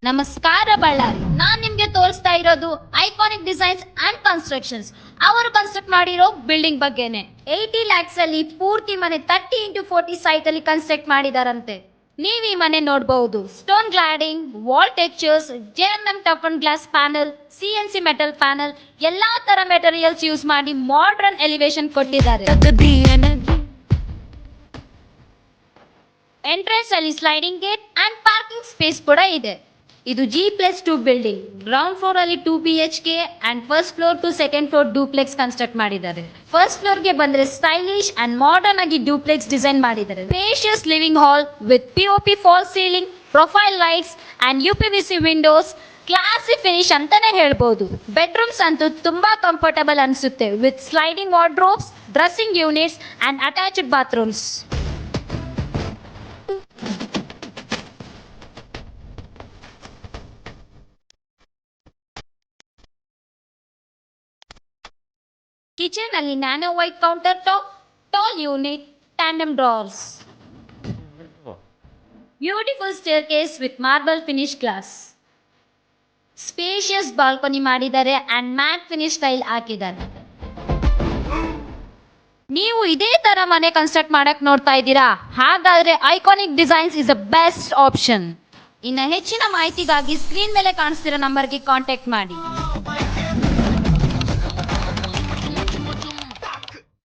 ನಮಸ್ಕಾರ ಬಳ್ಳಾರಿ, ನಾನ್ ನಿಮ್ಗೆ ತೋರಿಸ್ತಾ ಇರೋದು ಐಕಾನಿಕ್ ಡಿಸೈನ್ಸ್ ಅಂಡ್ ಕನ್ಸ್ಟ್ರಕ್ಷನ್ಸ್. ಅವರು ಕನ್ಸ್ಟ್ರಕ್ಟ್ ಮಾಡಿರೋ ಬಿಲ್ಡಿಂಗ್ ಬಗ್ಗೆನೆ. 80 lakhs ಅಲ್ಲಿ ಪೂರ್ತಿ ಮನೆ 30x40 ಸೈಟ್ ಅಲ್ಲಿ ಕನ್ಸ್ಟ್ರಕ್ಟ್ ಮಾಡಿದಾರಂತೆ. ನೀವ್ ಈ ಮನೆ ನೋಡಬಹುದು. Stone cladding, wall textures, JMM ಟಫನ್ glass panel, CNC metal panel, ಎಲ್ಲಾ ತರ ಮೆಟೀರಿಯಲ್ಸ್ ಯೂಸ್ ಮಾಡಿ ಮಾಡರ್ನ್ ಎಲಿವೇಶನ್ ಕೊಟ್ಟಿದ್ದಾರೆ. ಎಂಟ್ರೆನ್ಸ್ ಅಲ್ಲಿ sliding gate and parking space ಕೂಡ ಇದೆ. ಇದು G+2 ಬಿಲ್ಡಿಂಗ್. ಗ್ರೌಂಡ್ ಫ್ಲೋರ್ ಅಲ್ಲಿ 2 BHK and first floor to second floor duplex construct ಮಾಡಿದ್ದಾರೆ. ಫಸ್ಟ್ ಫ್ಲೋರ್ ಗೆ ಬಂದ್ರೆ ಸ್ಟೈಲಿಶ್ ಅಂಡ್ ಮಾಡರ್ನ್ ಆಗಿ ಡೂಪ್ಲೆಕ್ಸ್ ಡಿಸೈನ್ ಮಾಡಿದ್ದಾರೆ. Spacious living hall with POP fall ceiling, profile lights and UPVC windows. Classy finish ಅಂತಾನೆ ಹೇಳ್ಬೋದು. Bedrooms ಅಂತೂ ತುಂಬಾ comfortable ಅನ್ಸುತ್ತೆ with sliding wardrobes, dressing units and attached bathrooms. Kitchen ಅಲ್ಲಿ nano white counter top, tall unit, tandem drawers. Beautiful staircase with marble finish glass. Spacious balcony ಮಾಡಿದ್ದಾರೆ and mat finish style ಹಾಕಿದ್ದಾರೆ. ನೀವು ಇದೇ ತರ ಮನೆ construct ಮಾಡಕ್ ನೋಡ್ತಾ ಇದ್ದೀರಾ? ಹಾಗಾದ್ರೆ iconic designs is the best option. ಇನ್ನು ಹೆಚ್ಚಿನ ಮಾಹಿತಿಗಾಗಿ ಸ್ಕ್ರೀನ್ ಮೇಲೆ ಕಾಣಿಸ್ತಿರೋ ನಂಬರ್ಗೆ ಕಾಂಟ್ಯಾಕ್ಟ್ ಮಾಡಿ.